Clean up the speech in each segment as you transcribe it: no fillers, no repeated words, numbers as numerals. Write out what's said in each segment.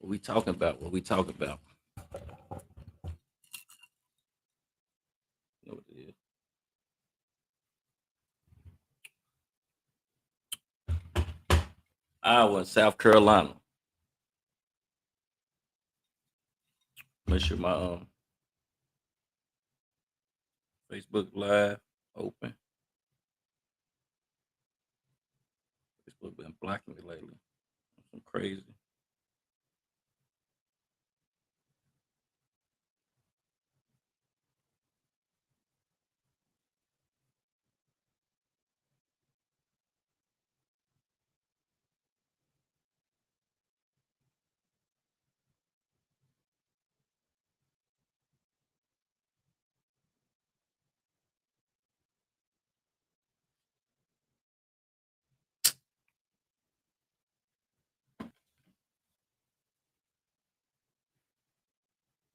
What we talking about? What we talking about? You know what it is. Iowa and South Carolina. Make sure my Facebook Live open. Facebook been blocking me lately. Some crazy.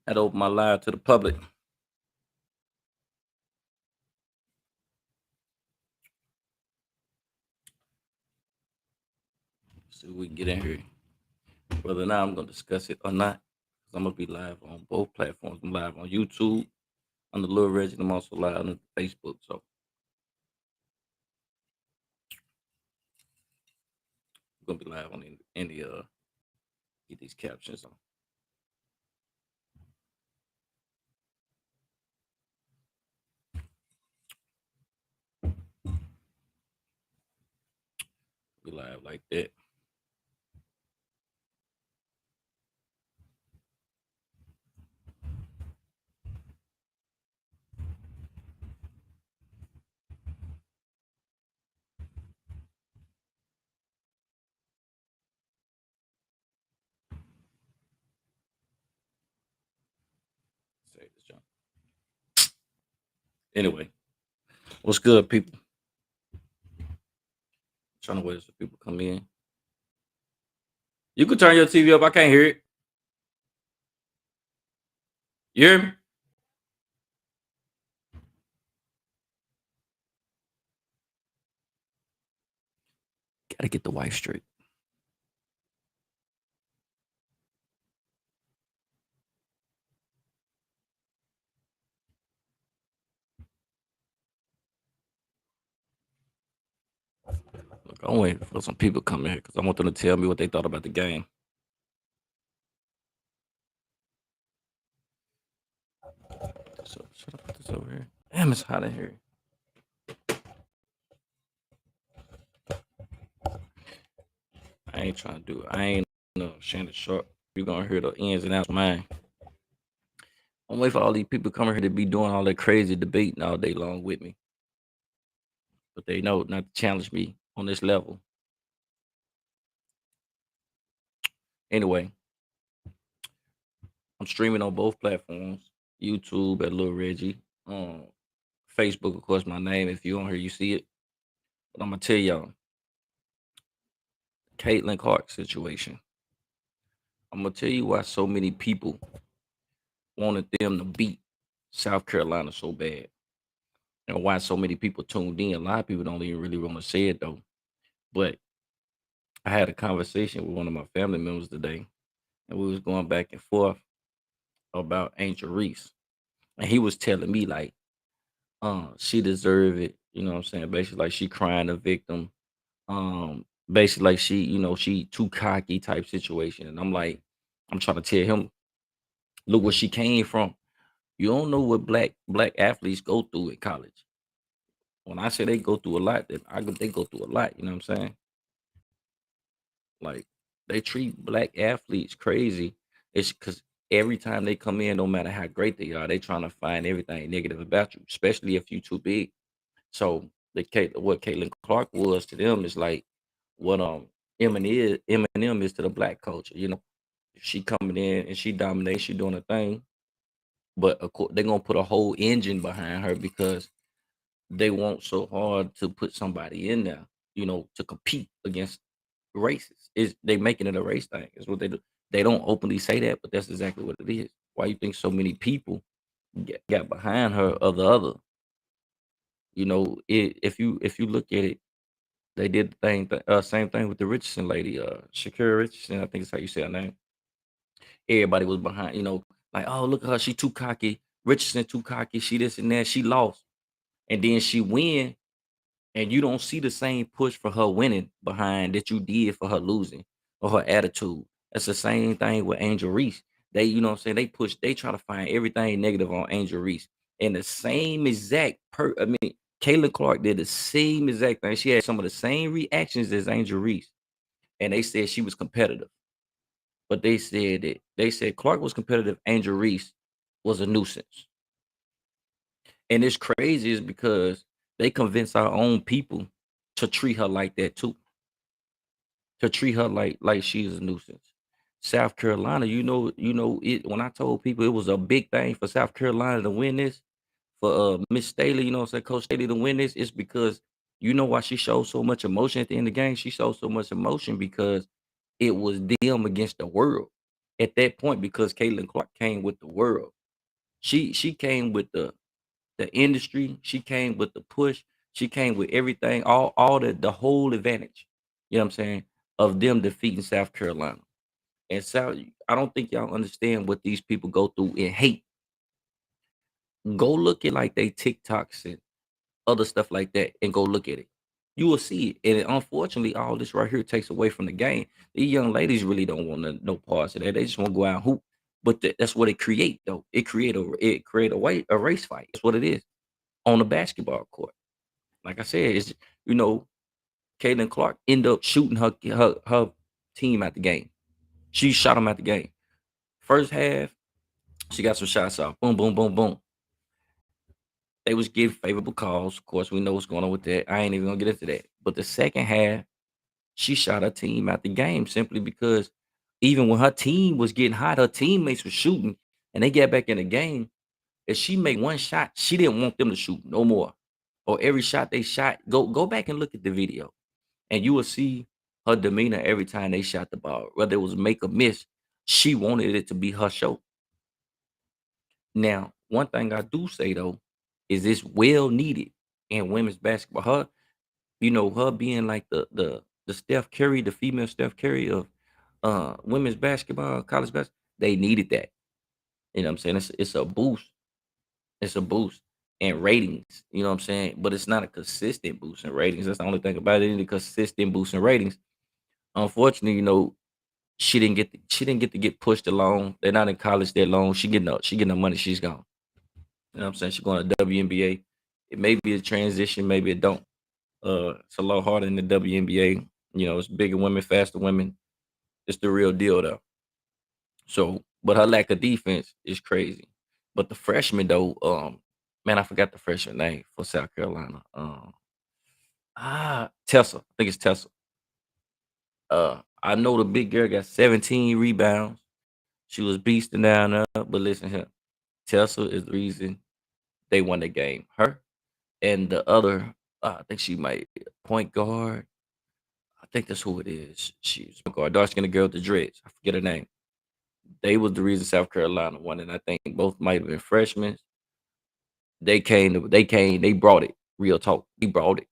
Had to open my live to the public. See if we can get in here. Whether or not I'm gonna discuss it or not. 'Cause I'm gonna be live on both platforms. I'm live on YouTube on the Little Reggie. I'm also live on Facebook. So I'm gonna be live on any get these captions on. Be live like that. Say this jump. Anyway, what's good, people? Trying to wait for people to come in. You can turn your TV up. I can't hear it. You hear me? Gotta get the wife straight. Look, I'm waiting for some people to come in here because I want them to tell me what they thought about the game. So should I put this over here? Damn, it's hot in here. I ain't trying to do it. I ain't no Shannon Sharp. You're gonna hear the ins and outs of mine. I'm waiting for all these people coming here to be doing all that crazy debating all day long with me. But they know not to challenge me on this level. Anyway, I'm streaming on both platforms. YouTube at Lil Reggie. Um, Facebook, of course, my name. If you on here, you see it. But I'm gonna tell y'all, Caitlin Clark situation. I'm gonna tell you why so many people wanted them to beat South Carolina so bad, and why so many people tuned in. A lot of people don't even really want to say it though. But I had a conversation with one of my family members today, and we was going back and forth about Angel Reese, and he was telling me like, she deserved it. You know what I'm saying? Basically, like she crying a victim. Basically, like she too cocky type situation, and I'm like, I'm trying to tell him, look where she came from. You don't know what black athletes go through in college. When I say they go through a lot, then they go through a lot. You know what I'm saying? Like they treat black athletes crazy. It's because every time they come in, no matter how great they are, they trying to find everything negative about you, especially if you too big. So what Caitlin Clark was to them is like what Eminem is to the black culture. You know, she coming in and she dominates, she doing a thing, but of course they're gonna put a whole engine behind her because they want so hard to put somebody in there, to compete against races. Is they making it a race thing? Is what they do. They don't openly say that, but that's exactly what it is. Why you think so many people got behind her or the other? If you look at it, they did the same thing with the Richardson lady, Shakira Richardson. I think is how you say her name. Everybody was behind, like, oh, look at her, she too cocky. Richardson too cocky. She this and that. She lost, and then she win, and you don't see the same push for her winning behind that you did for her losing or her attitude. That's the same thing with Angel Reese. They, what I'm saying, they try to find everything negative on Angel Reese. And the same exact I mean, Caitlin Clark did the same exact thing. She had some of the same reactions as Angel Reese. And they said she was competitive. But they said Clark was competitive, Angel Reese was a nuisance. And it's crazy is because they convince our own people to treat her like that too. To treat her like she's a nuisance. South Carolina, it when I told people it was a big thing for South Carolina to win this, for Miss Staley, what I'm saying, Coach Staley to win this, it's because you know why she showed so much emotion at the end of the game. She showed so much emotion because it was them against the world at that point, because Caitlin Clark came with the world. She came with the industry. She came with the push. She came with everything, all the whole advantage. You know what I'm saying? Of them defeating South Carolina. And South, I don't think y'all understand what these people go through in hate. Go look at like they TikToks and other stuff like that, and go look at it. You will see it. And unfortunately, all this right here takes away from the game. These young ladies really don't want no parts of that. They just want to go out and hoop. But that's what it create though. It create a race fight. That's what it is on the basketball court. Like I said, it's Caitlin Clark ended up shooting her team at the game. She shot them at the game. First half, she got some shots off. Boom, boom, boom, boom. They was getting favorable calls. Of course, we know what's going on with that. I ain't even gonna get into that. But the second half, she shot her team out the game simply because even when her team was getting hot, her teammates were shooting, and they get back in the game. If she made one shot, she didn't want them to shoot no more. Or every shot they shot, go back and look at the video, and you will see her demeanor every time they shot the ball. Whether it was make or miss, she wanted it to be her show. Now, one thing I do say though is it's well needed in women's basketball. Her being like the Steph Curry, the female Steph Curry of women's basketball, college basketball, they needed that. You know what I'm saying? It's a boost. It's a boost in ratings. You know what I'm saying? But it's not a consistent boost in ratings. That's the only thing about it. It need a consistent boost in ratings. Unfortunately, she didn't get to get pushed along. They're not in college that long. She getting her money. She's gone. You know what I'm saying? She's going to WNBA. It may be a transition, maybe it don't. It's a lot harder in the WNBA. It's bigger women, faster women. It's the real deal though. So, but her lack of defense is crazy. But the freshman though, man, I forgot the freshman name for South Carolina. Tessa. I think it's Tessa. I know the big girl got 17 rebounds. She was beasting down there. But listen here, Tessa is the reason they won the game. Her and the other, I think she might be a point guard. I think that's who it is. She's point guard, dark skinned girl with the dreads. I forget her name. They was the reason South Carolina won, and I think both might have been freshmen. They brought it. Real talk. They brought it.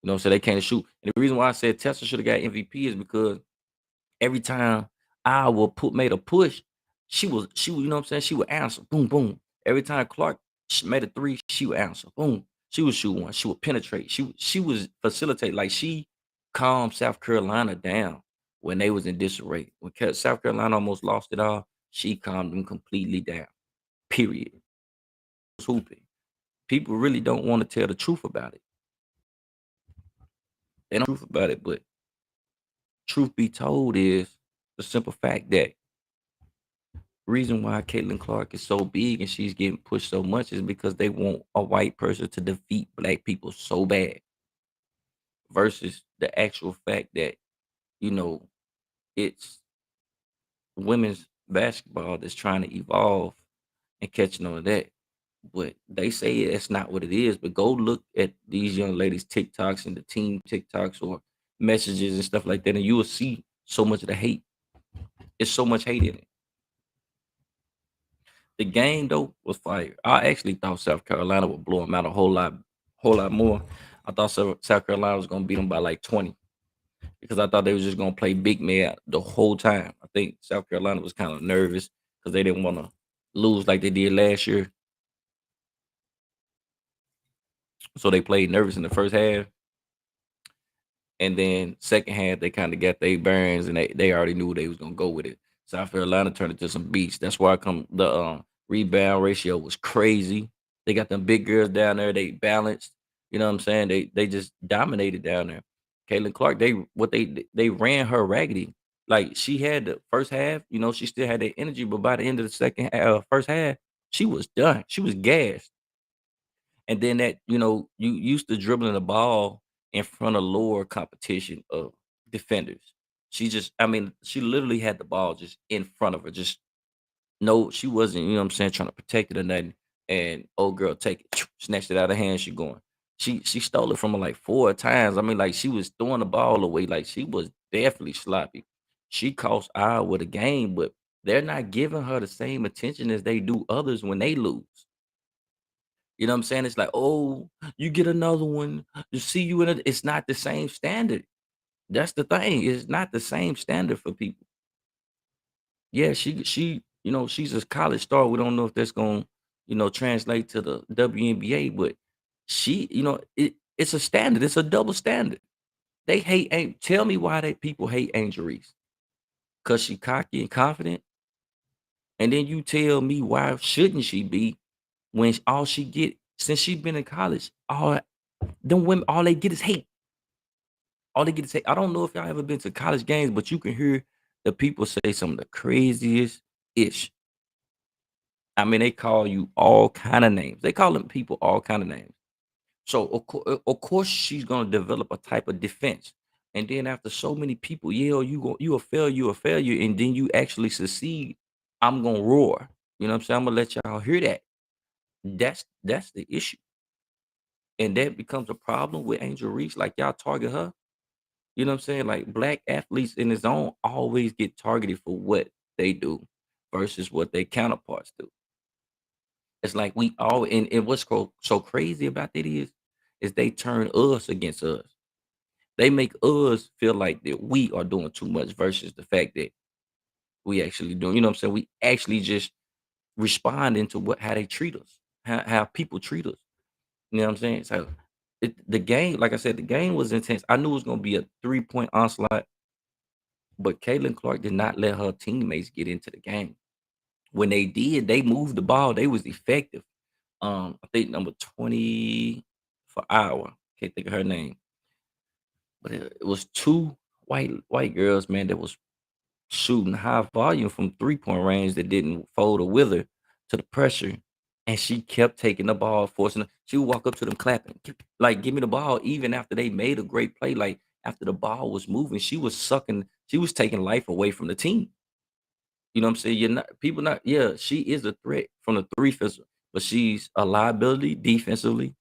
So they came to shoot. And the reason why I said Tessa should have got MVP is because every time Iowa made a push, she would, what I'm saying, she would answer. Boom, boom. Every time Clark made a three, she would answer. Boom. She would shoot one. She would penetrate. She was facilitate. Like she calmed South Carolina down when they was in disarray. When South Carolina almost lost it all, she calmed them completely down. Period. Hooping. People really don't want to tell the truth about it. They don't truth about it, but truth be told is the simple fact that reason why Caitlin Clark is so big and she's getting pushed so much is because they want a white person to defeat black people so bad versus the actual fact that, you know, it's women's basketball that's trying to evolve and catching on to that. But they say it's not what it is. But go look at these young ladies' TikToks and the team TikToks or messages and stuff like that, and you will see so much of the hate. It's so much hate in it. The game though was fire. I actually thought South Carolina would blow them out a whole lot more. I thought South Carolina was gonna beat them by like 20. because I thought they was just gonna play big man the whole time. I think South Carolina was kind of nervous because they didn't want to lose like they did last year, so they played nervous in the first half. And then second half, they kind of got their burns, and they already knew they was gonna go with it. South Carolina turned into some beasts. That's why I come the rebound ratio was crazy. They got them big girls down there. They balanced. You know what I'm saying? They just dominated down there. Caitlin Clark, they ran her raggedy. Like she had the first half, she still had that energy, but by the end of the first half, she was done. She was gassed. And then you used to dribbling the ball in front of lower competition of defenders. I mean, she literally had the ball just in front of her. Just no, she wasn't, you know what I'm saying, trying to protect it or nothing. And old girl take it, snatched it out of her hand. She going. She stole it from her like 4 times. I mean, like she was throwing the ball away. Like she was definitely sloppy. She cost Iowa the game, but they're not giving her the same attention as they do others when they lose. You know what I'm saying? It's like, "Oh, you get another one. You see you in it's not the same standard. That's the thing. It's not the same standard for people. Yeah, she's a college star. We don't know if that's going, translate to the WNBA, but it's a standard. It's a double standard. They hate tell me why they people hate Angel Reese. Cause she cocky and confident. And then you tell me why shouldn't she be when all she get since she been in college, all them women, all they get is hate. All they get to say, I don't know if y'all ever been to college games, but you can hear the people say some of the craziest ish. I mean, they call you all kind of names. They call them people all kind of names. So of course she's gonna develop a type of defense. And then after so many people yell, you a failure, and then you actually succeed, I'm gonna roar. You know what I'm saying? I'm gonna let y'all hear that. That's the issue. And that becomes a problem with Angel Reese. Like y'all target her. You know what I'm saying? Like black athletes in his own always get targeted for what they do versus what their counterparts do. It's like we all and what's so crazy about that is they turn us against us. They make us feel like that we are doing too much versus the fact that we actually doing, you know what I'm saying? We actually just responding to how they treat us, how people treat us. You know what I'm saying? So the game, like I said, the game was intense. I knew it was gonna be a 3-point onslaught. But Caitlin Clark did not let her teammates get into the game. When they did, they moved the ball. They was effective. I think number 20 for Iowa. Can't think of her name. But it was two white girls, man, that was shooting high volume from 3-point range that didn't fold or wither to the pressure. And she kept taking the ball, forcing her. She would walk up to them clapping, like, give me the ball, even after they made a great play. Like after the ball was moving, she was taking life away from the team. You know what I'm saying? You're not people not yeah, she is a threat from the three physical, but she's a liability defensively.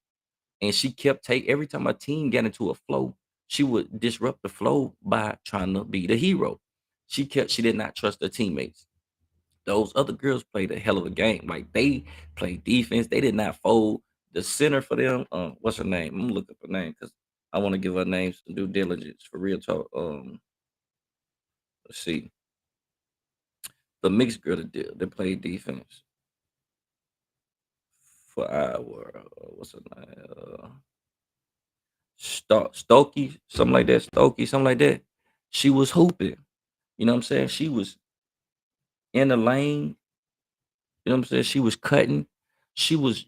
And she kept every time a team got into a flow, she would disrupt the flow by trying to be the hero. She did not trust her teammates. Those other girls played a hell of a game. Like they played defense. They did not fold. The center for them, what's her name? I'm gonna look up her name because I want to give her name some due diligence for real talk. Let's see. The mixed girl that played defense for Iowa. What's her name? Stokey, something like that. Stokey, something like that. She was hooping. You know what I'm saying? She was in the lane. You know what I'm saying? She was cutting. She was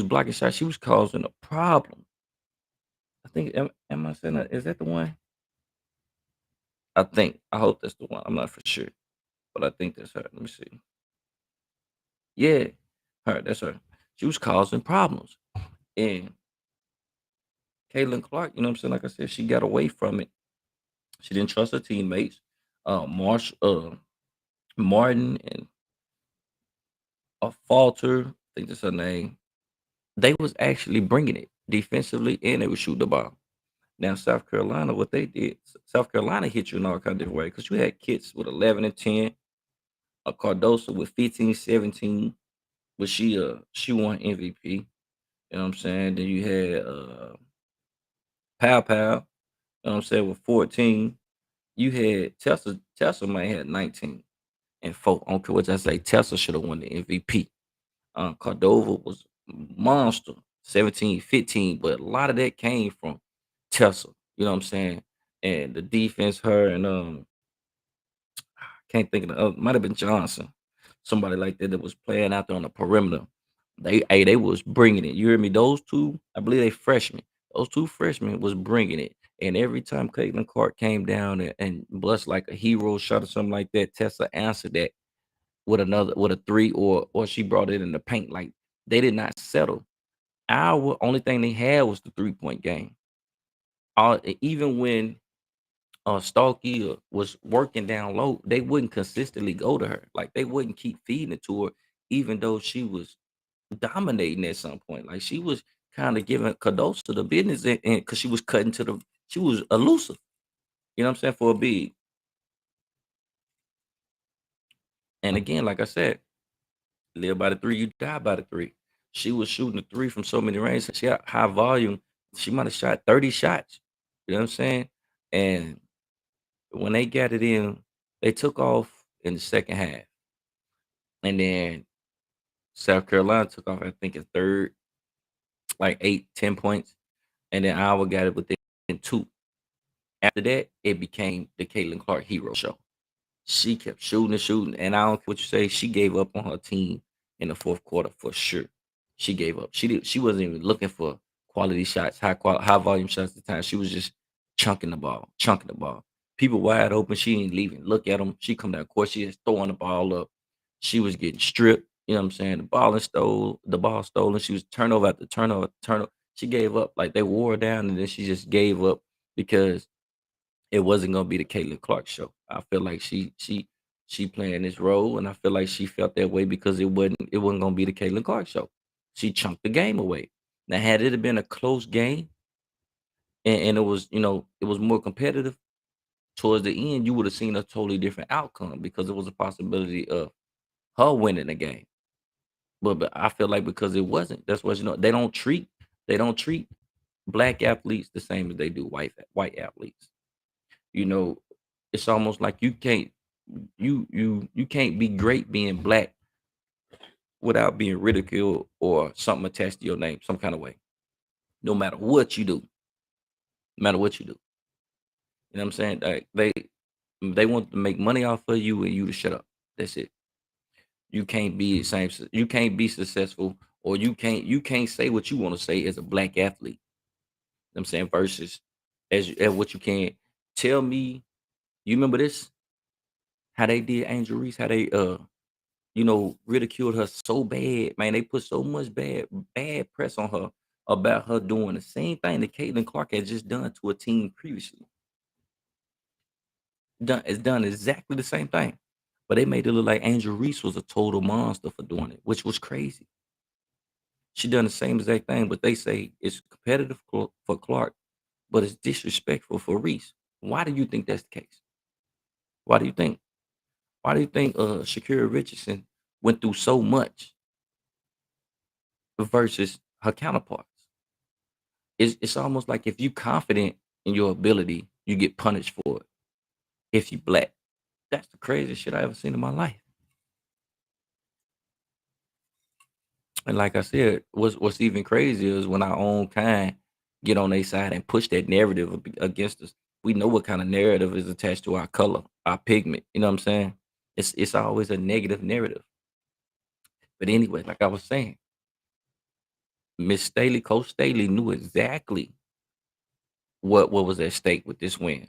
blocking shots. She was causing a problem. I think am I saying that? Is that the one? I think. I hope that's the one. I'm not for sure. But I think that's her. Let me see. Yeah. Her, that's her. She was causing problems. And Caitlin Clark, you know what I'm saying? Like I said, she got away from it. She didn't trust her teammates. Martin and Falter, I think that's her name. They was actually bringing it defensively, and they would shoot the ball. Now South Carolina, what they did, South Carolina hit you in all kind of different ways because you had kids with 11 and 10, a Cardoso with 15, 17, but she won MVP. You know what I'm saying? Then you had Pow Pow. You know what I'm saying? With 14, you had Tesla might have had 19 and 4. I don't care what I say. Tesla should have won the MVP. Cordova was monster, 17, 15, but a lot of that came from Tesla. You know what I'm saying? And the defense, her and can't think of the other, might have been Johnson, somebody like that that was playing out there on the perimeter. They was bringing it. You hear me? Those two, I believe they freshmen. Those two freshmen was bringing it. And every time Caitlin Clark came down and blessed like a hero shot or something like that, Tessa answered that with a three or she brought it in the paint. Like they did not settle. Our only thing they had was the 3-point game. Even when Stalky was working down low, they wouldn't consistently go to her. Like they wouldn't keep feeding it to her, even though she was dominating at some point. Like she was kind of giving Cardoso the business, and because she was cutting to the, she was elusive. You know what I'm saying, for a big. And again, like I said, live by the three, you die by the three. She was shooting the three from so many ranges. She had high volume. She might have shot 30 shots. You know what I'm saying? And when they got it in, they took off in the second half. And then South Carolina took off, I think, in third, like 8, 10 points. And then Iowa got it within two. After that, it became the Caitlin Clark hero show. She kept shooting and shooting, and I don't care what you say, she gave up on her team in the fourth quarter for sure. She gave up. She wasn't even looking for quality shots, high volume shots at the time. She was just chunking the ball. People wide open. She ain't leaving. Look at them. She come down court. She just throwing the ball up. She was getting stripped. You know what I'm saying? The ball stolen. She was turnover after turnover. She gave up. Like they wore her down, and then she just gave up because it wasn't gonna be the Caitlin Clark show. I feel like she playing this role, and I feel like she felt that way because it wasn't gonna be the Caitlin Clark show. She chunked the game away. Now, had it have been a close game and it was, it was more competitive towards the end, you would have seen a totally different outcome because it was a possibility of her winning the game. But I feel like because it wasn't, that's what they don't treat black athletes the same as they do white athletes. You know, it's almost like you can't be great being black without being ridiculed or something attached to your name some kind of way. No matter what you do, no matter what you do. You know what I'm saying? Like they want to make money off of you and you to shut up. That's it. You can't be successful or you can't say what you want to say as a black athlete. You know what I'm saying versus as what you can tell me. You remember this? How they did Angel Reese, how they ridiculed her so bad, man. They put so much bad press on her about her doing the same thing that Caitlin Clark had just done to a team previously. Done exactly the same thing. But they made it look like Angel Reese was a total monster for doing it, which was crazy. She done the same exact thing, but they say it's competitive for Clark, but it's disrespectful for Reese. Why do you think that's the case? Why do you think? Why do you think Shakira Richardson went through so much versus her counterparts? It's almost like if you confident in your ability, you get punished for it. If you black, that's the craziest shit I ever seen in my life. And like I said, what's even crazier is when our own kind get on their side and push that narrative against us. We know what kind of narrative is attached to our color, our pigment. You know what I'm saying? It's always a negative narrative. But anyway, like I was saying, Miss Staley, Coach Staley knew exactly what was at stake with this win.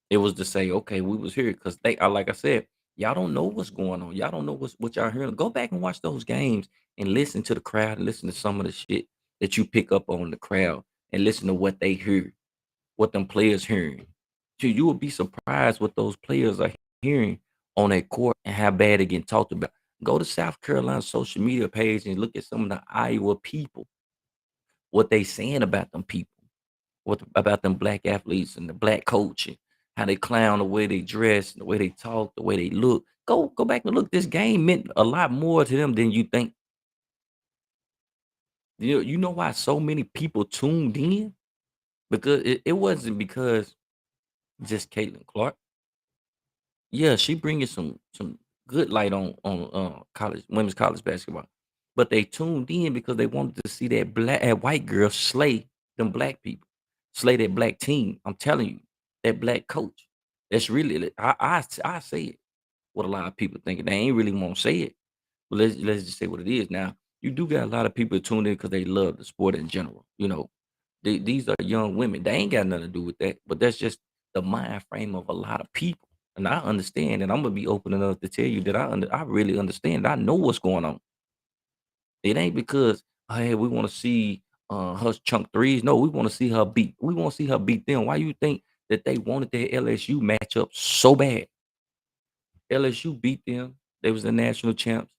It was to say, okay, we was here because they are like I said, y'all don't know what's going on. Y'all don't know what y'all hearing. Go back and watch those games and listen to the crowd and listen to some of the shit that you pick up on the crowd and listen to what they hear, what them players hearing. You will be surprised what those players are hearing on that court and how bad it getting talked about. Go to South Carolina social media page and look at some of the Iowa people, what they saying about them people. What about them black athletes and the black coach and how they clown the way they dress, the way they talk, the way they look. Go back and look. This game meant a lot more to them than you think. You know why so many people tuned in? because it wasn't because just Caitlin Clark. Yeah, she bringing some good light on college women's college basketball, but they tuned in because they wanted to see that white girl slay them black people, slay that black team. I'm telling you, that black coach. That's really I say it. What a lot of people think they ain't really want to say it, but let's just say what it is. Now you do got a lot of people tuned in because they love the sport in general. These are young women. They ain't got nothing to do with that, but that's just the mind frame of a lot of people. And I understand, and I'm gonna be open enough to tell you that I really understand. I know what's going on. It ain't because hey, we want to see her chunk threes. No, we want to see her beat. We want to see her beat them. Why you think that they wanted their LSU matchup so bad? LSU beat them. They was the national champs,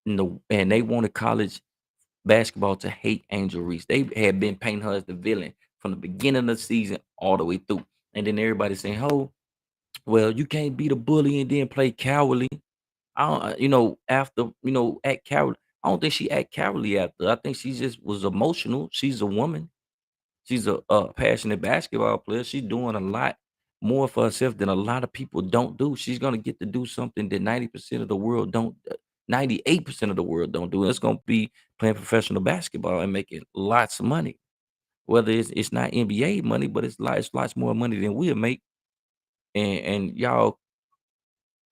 and they wanted college basketball to hate Angel Reese. They had been painting her as the villain from the beginning of the season all the way through. And then everybody saying, "Oh, well, you can't beat a bully and then play cowardly." I don't, after act cowardly. I don't think she act cowardly after. I think she just was emotional. She's a woman. She's a passionate basketball player. She's doing a lot more for herself than a lot of people don't do. She's gonna get to do something that 90% of the world don't. 98% of the world don't do. And it's gonna be playing professional basketball and making lots of money. Whether it's not NBA money, but it's lots more money than we'll make. And y'all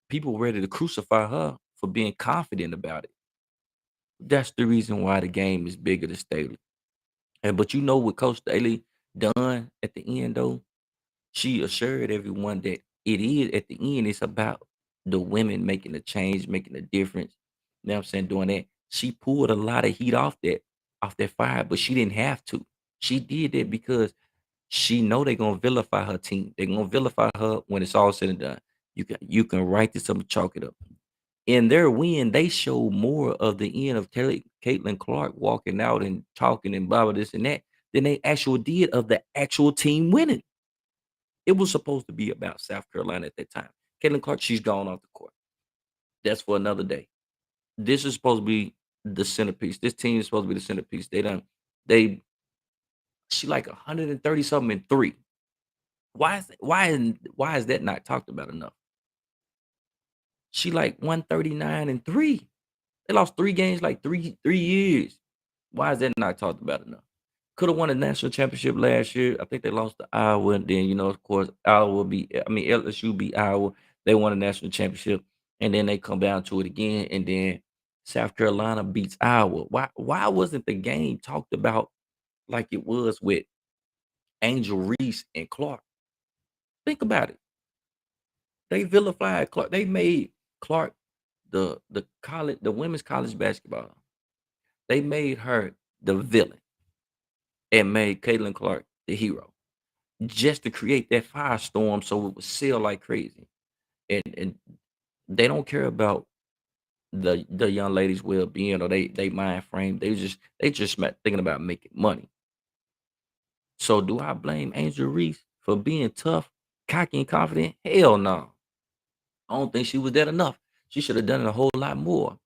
people ready to crucify her for being confident about it. That's the reason why the game is bigger than Staley. And but what Coach Staley done at the end though, she assured everyone that it is at the end, it's about the women making a change, making a difference. You know what I'm saying? Doing that. She pulled a lot of heat off that fire, but she didn't have to. She did that because she know they're gonna vilify her team. They're gonna vilify her when it's all said and done. You can write this up and chalk it up. In their win, they showed more of the end of Caitlin Clark walking out and talking and blah blah this and that than they actually did of the actual team winning. It was supposed to be about South Carolina at that time. Caitlin Clark, she's gone off the court. That's for another day. This is supposed to be the centerpiece. This team is supposed to be the centerpiece. They she like 130 something in three. Why is that not talked about enough? She like 139 and three. They lost 3 games like three years. Why is that not talked about enough? Could have won a national championship last year. I think they lost to Iowa, and then of course, LSU beat Iowa. They won a national championship, and then they come down to it again, and then South Carolina beats Iowa. Why wasn't the game talked about like it was with Angel Reese and Clark? Think about it. They vilified Clark. They made Clark the women's college basketball. They made her the villain and made Caitlin Clark the hero just to create that firestorm so it would sell like crazy. And they don't care about the young ladies' well being or they mind frame. They just thinking about making money. So do I blame Angel Reese for being tough, cocky, and confident? Hell no. I don't think she was that enough. She should have done it a whole lot more.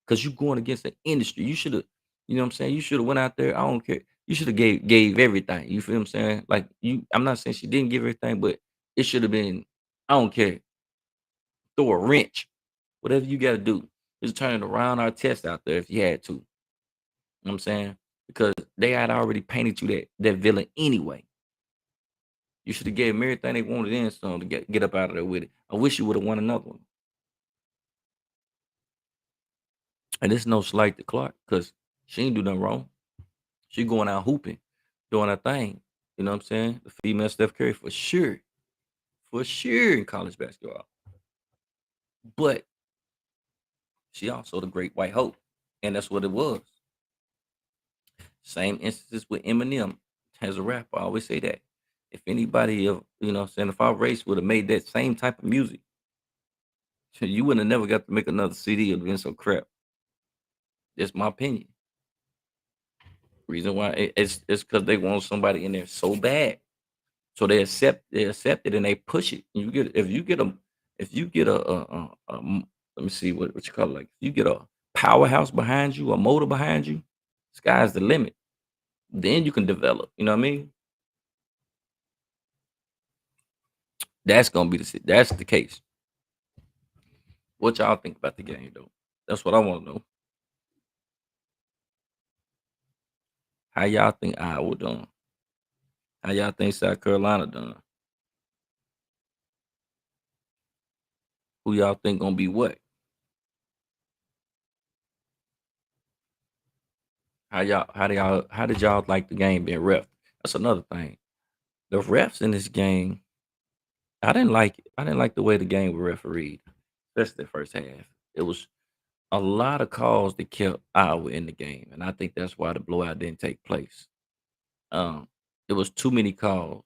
Cause you going against the industry. You should have, you know what I'm saying? You should have went out there. I don't care. You should have gave everything. You feel what I'm saying? Like I'm not saying she didn't give everything, but it should have been, I don't care. Throw a wrench. Whatever you gotta do. Just turn it around our test out there if you had to. You know what I'm saying? Because they had already painted you that villain anyway. You should have gave them everything they wanted in some to get up out of there with it. I wish you would have won another one. And it's no slight to Clark, because she ain't do nothing wrong. She going out hooping, doing her thing. You know what I'm saying? The female Steph Curry for sure in college basketball. But she also the great white hope, and that's what it was. Same instances with Eminem as a rapper. I always say that. If anybody of what I'm saying, if our race would have made that same type of music, you wouldn't have never got to make another CD of been so crap. That's my opinion. Reason why it's because they want somebody in there so bad. So they accept it and they push it. You get let me see what you call it. Like if you get a powerhouse behind you, a motor behind you, sky's the limit. Then you can develop. You know what I mean? That's gonna be that's the case. What y'all think about the game though? That's what I want to know. How y'all think Iowa done? How y'all think South Carolina done? Who y'all think gonna be what? How did y'all like the game being ref? That's another thing. The refs in this game, I didn't like it. I didn't like the way the game was refereed, especially the first half. It was a lot of calls that kept Iowa in the game, and I think that's why the blowout didn't take place. Um, it was too many calls,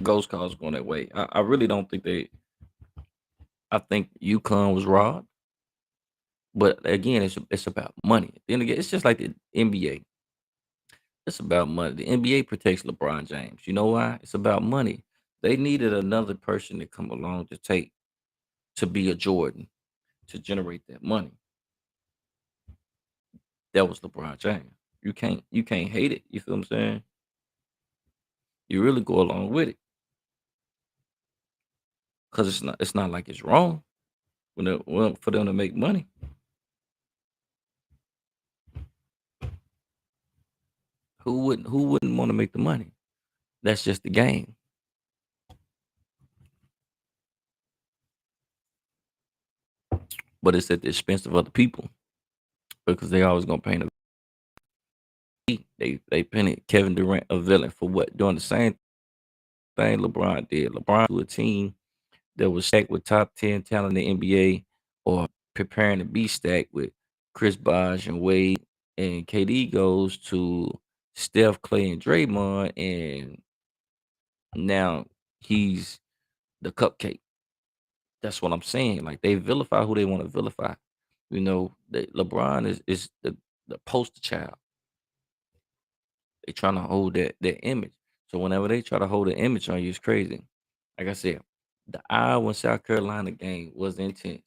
ghost calls going that way. I really don't think they. I think UConn was robbed, but again, it's about money. Then again, it's just like the NBA. It's about money. The NBA protects LeBron James. You know why? It's about money. They needed another person to come along to be a Jordan to generate that money. That was LeBron James. You can't hate it. You feel what I'm saying? You really go along with it because it's not like it's wrong for them to make money. Who wouldn't want to make the money? That's just the game. But it's at the expense of other people because they always gonna paint they painted Kevin Durant a villain for what? Doing the same thing LeBron did. LeBron to a team that was stacked with top 10 talent in the NBA or preparing to be stacked with Chris Bosh and Wade, and KD goes to Steph, Clay, and Draymond, and now he's the cupcake. That's what I'm saying. Like they vilify who they want to vilify. LeBron is the poster child. They trying to hold that image. So whenever they try to hold an image on you, it's crazy. Like I said, the Iowa and South Carolina game was intense.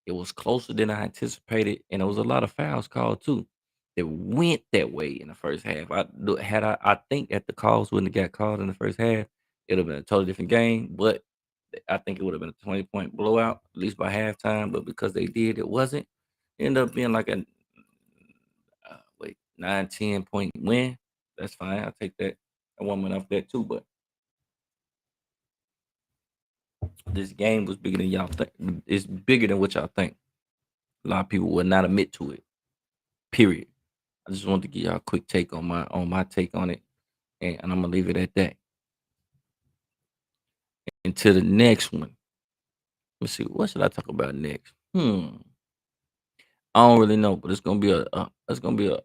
It was closer than I anticipated, and there was a lot of fouls called too. It went that way in the first half. I think that the calls wouldn't have got called in the first half, it'd have been a totally different game. But I think it would have been a 20-point blowout, at least by halftime. But because they did, it wasn't. It ended up being like a 9-10 point win. That's fine. I'll take that. I one win off that too. But this game was bigger than y'all think. It's bigger than what y'all think. A lot of people will not admit to it. Period. I just wanted to give y'all a quick take on my take on it, and I'm gonna leave it at that. Until the next one. Let's see. What should I talk about next? I don't really know, but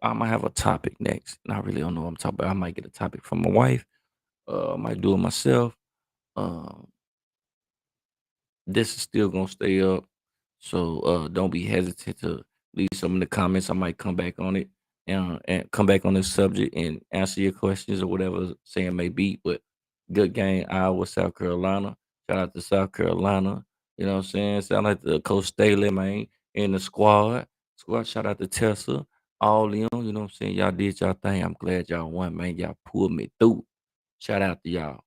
I might have a topic next, and I really don't know what I'm talking about. I might get a topic from my wife. I might do it myself. Um, this is still gonna stay up. So don't be hesitant to leave some in the comments. I might come back on it and come back on this subject and answer your questions or whatever saying may be. But good game, Iowa, South Carolina. Shout out to South Carolina. You know what I'm saying? Sound like the Coach Staley, man, in the squad. Squad, shout out to Tessa, all them. You know what I'm saying? Y'all did y'all thing. I'm glad y'all won, man. Y'all pulled me through. Shout out to y'all.